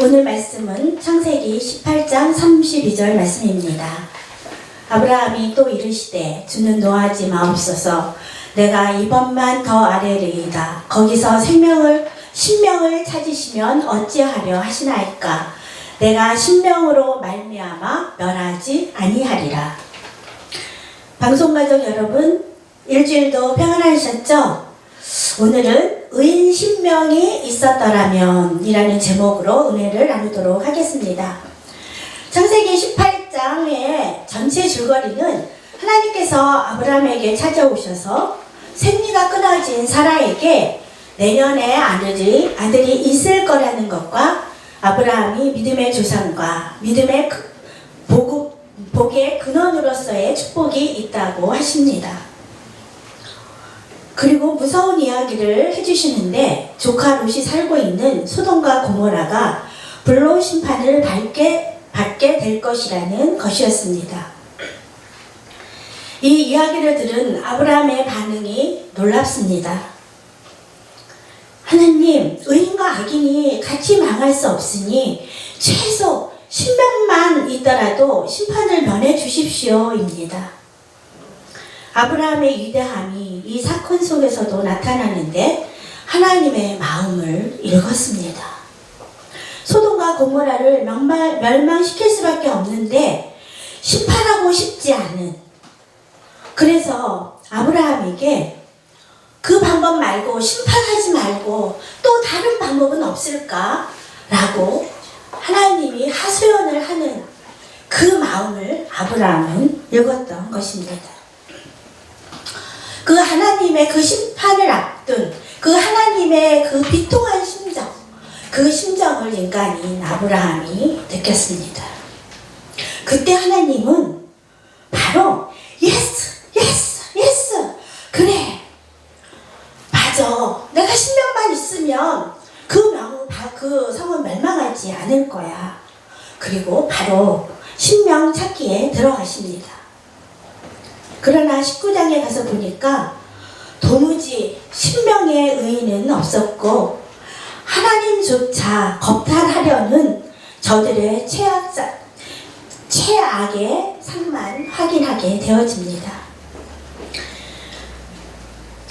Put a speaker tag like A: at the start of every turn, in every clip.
A: 오늘 말씀은 창세기 18장 32절 말씀입니다. 아브라함이 또 이르시되 주는 노하지 마옵소서. 내가 이번만 더 아뢰리이다. 거기서 신명을 찾으시면 어찌하려 하시나이까. 내가 신명으로 말미암아 멸하지 아니하리라. 방송가족 여러분, 일주일도 평안하셨죠? 오늘은 의인 신명이 있었더라면 이라는 제목으로 은혜를 나누도록 하겠습니다. 창세기 18장의 전체 줄거리는 하나님께서 아브라함에게 찾아오셔서 생리가 끊어진 사라에게 내년에 아들이 있을 거라는 것과 아브라함이 믿음의 조상과 믿음의 복의 근원으로서의 축복이 있다고 하십니다. 그리고 무서운 이야기를 해주시는데 조카 롯이 살고 있는 소돔과 고모라가 불로 심판을 받게 될 것이라는 것이었습니다. 이 이야기를 들은 아브라함의 반응이 놀랍습니다. 하나님, 의인과 악인이 같이 망할 수 없으니 최소 신명만 있더라도 심판을 면해 주십시오입니다. 아브라함의 위대함이 이 사건 속에서도 나타나는데 하나님의 마음을 읽었습니다. 소돔과 고모라를 멸망시킬 수밖에 없는데 심판하고 싶지 않은, 그래서 아브라함에게 그 방법 말고 심판하지 말고 또 다른 방법은 없을까? 라고 하나님이 하소연을 하는 그 마음을 아브라함은 읽었던 것입니다. 그 하나님의 그 심판을 앞둔 그 하나님의 그 비통한 심정, 그 심정을 인간인 아브라함이 느꼈습니다. 그때 하나님은 바로 예스 그래 맞아, 내가 신명만 있으면 그 성은 멸망하지 않을 거야. 그리고 바로 신명 찾기에 들어가십니다. 그러나 19장에 가서 보니까 도무지 신명의 의인은 없었고 하나님조차 겁탈하려는 저들의 최악의 상만 확인하게 되어집니다.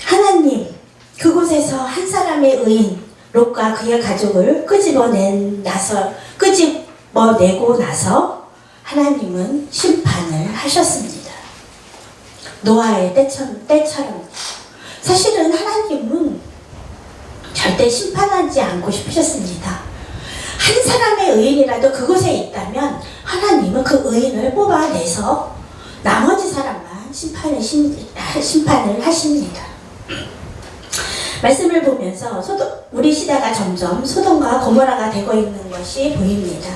A: 하나님, 그곳에서 한 사람의 의인 롯과 그의 가족을 끄집어내고 나서 하나님은 심판을 하셨습니다. 노아의 때처럼. 사실은 하나님은 절대 심판하지 않고 싶으셨습니다. 한 사람의 의인이라도 그곳에 있다면 하나님은 그 의인을 뽑아내서 나머지 사람만 심판을 하십니다. 말씀을 보면서 우리 시대가 점점 소돔과 고모라가 되고 있는 것이 보입니다.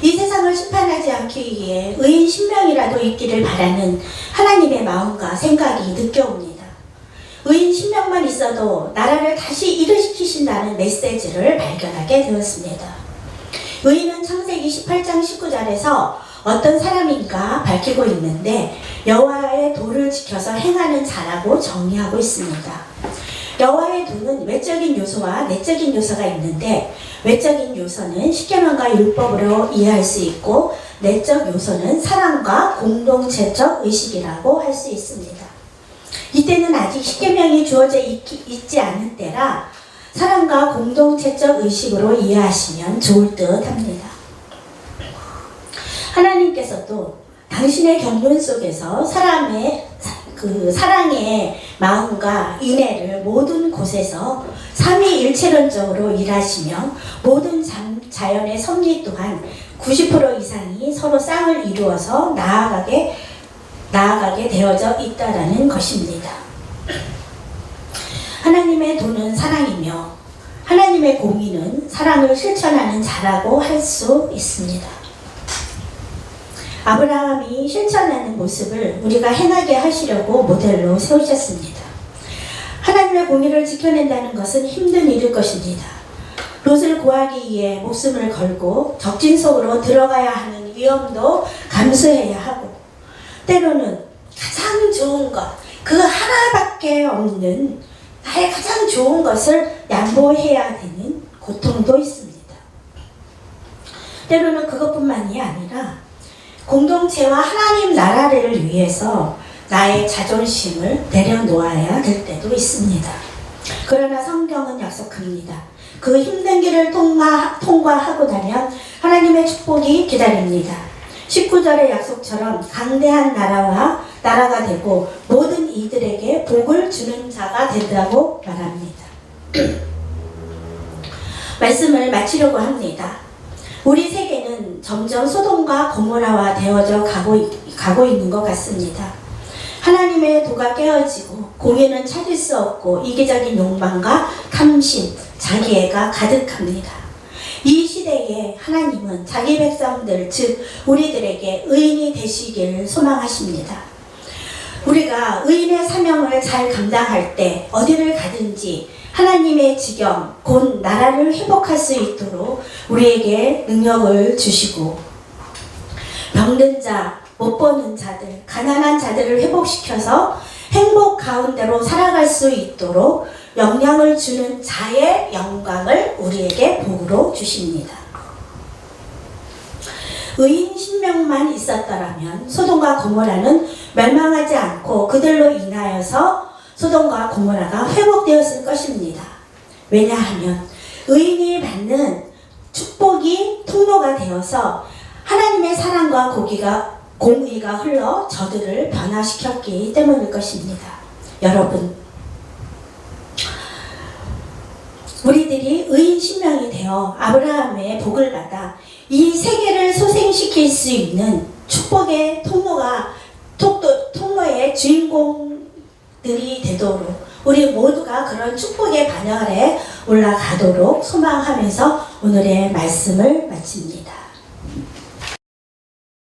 A: 이 세상을 심판하지 않기 위해 의인 신명이라도 있기를 바라는 하나님의 마음과 생각이 느껴옵니다. 의인 신명만 있어도 나라를 다시 일으키신다는 메시지를 발견하게 되었습니다. 의인은 창세기 18장 19절에서 어떤 사람인가 밝히고 있는데 여호와의 도를 지켜서 행하는 자라고 정의하고 있습니다. 여호와의 도는 외적인 요소와 내적인 요소가 있는데 외적인 요소는 십계명과 율법으로 이해할 수 있고 내적 요소는 사랑과 공동체적 의식이라고 할 수 있습니다. 이때는 아직 십계명이 주어져 있지 않은 때라 사랑과 공동체적 의식으로 이해하시면 좋을 듯 합니다. 하나님께서도 당신의 경륜 속에서 사랑의 마음과 인애를 모든 곳에서 삼위일체론적으로 일하시며 모든 자연의 섭리 또한 90% 이상이 서로 쌍을 이루어서 나아가게 되어져 있다라는 것입니다. 하나님의 도는 사랑이며 하나님의 공의는 사랑을 실천하는 자라고 할 수 있습니다. 아브라함이 실천하는 모습을 우리가 행하게 하시려고 모델로 세우셨습니다. 하나님의 공의를 지켜낸다는 것은 힘든 일일 것입니다. 롯을 구하기 위해 목숨을 걸고 적진 속으로 들어가야 하는 위험도 감수해야 하고 때로는 가장 좋은 것, 그 하나밖에 없는 나의 가장 좋은 것을 양보해야 되는 고통도 있습니다. 때로는 그것뿐만이 아니라 공동체와 하나님 나라를 위해서 나의 자존심을 내려놓아야 될 때도 있습니다. 그러나 성경은 약속합니다. 그 힘든 길을 통과하고 나면 하나님의 축복이 기다립니다. 19절의 약속처럼 강대한 나라가 되고 모든 이들에게 복을 주는 자가 된다고 말합니다. 말씀을 마치려고 합니다. 우리 세계는 점점 소돔과 고모라화 되어져 가고 있는 것 같습니다. 하나님의 도가 깨어지고 공의는 찾을 수 없고 이기적인 욕망과 탐심, 자기애가 가득합니다. 이 시대에 하나님은 자기 백성들, 즉 우리들에게 의인이 되시기를 소망하십니다. 우리가 의인의 사명을 잘 감당할 때 어디를 가든지 하나님의 지경, 곧 나라를 회복할 수 있도록 우리에게 능력을 주시고 병든 자, 못 보는 자들, 가난한 자들을 회복시켜서 행복 가운데로 살아갈 수 있도록 영향을 주는 자의 영광을 우리에게 복으로 주십니다. 의인 10명만 있었더라면 소돔과 고모라는 멸망하지 않고 그들로 인하여서 소돔과 고모라가 회복되었을 것입니다. 왜냐하면 의인이 받는 축복이 통로가 되어서 하나님의 사랑과 공의가 흘러 저들을 변화시켰기 때문일 것입니다. 여러분, 우리들이 의인 10명이 되어 아브라함의 복을 받아 이 세계를 소생시킬 수 있는 축복의 통로의 주인공들이 되도록 우리 모두가 그런 축복의 반열에 올라가도록 소망하면서 오늘의 말씀을 마칩니다.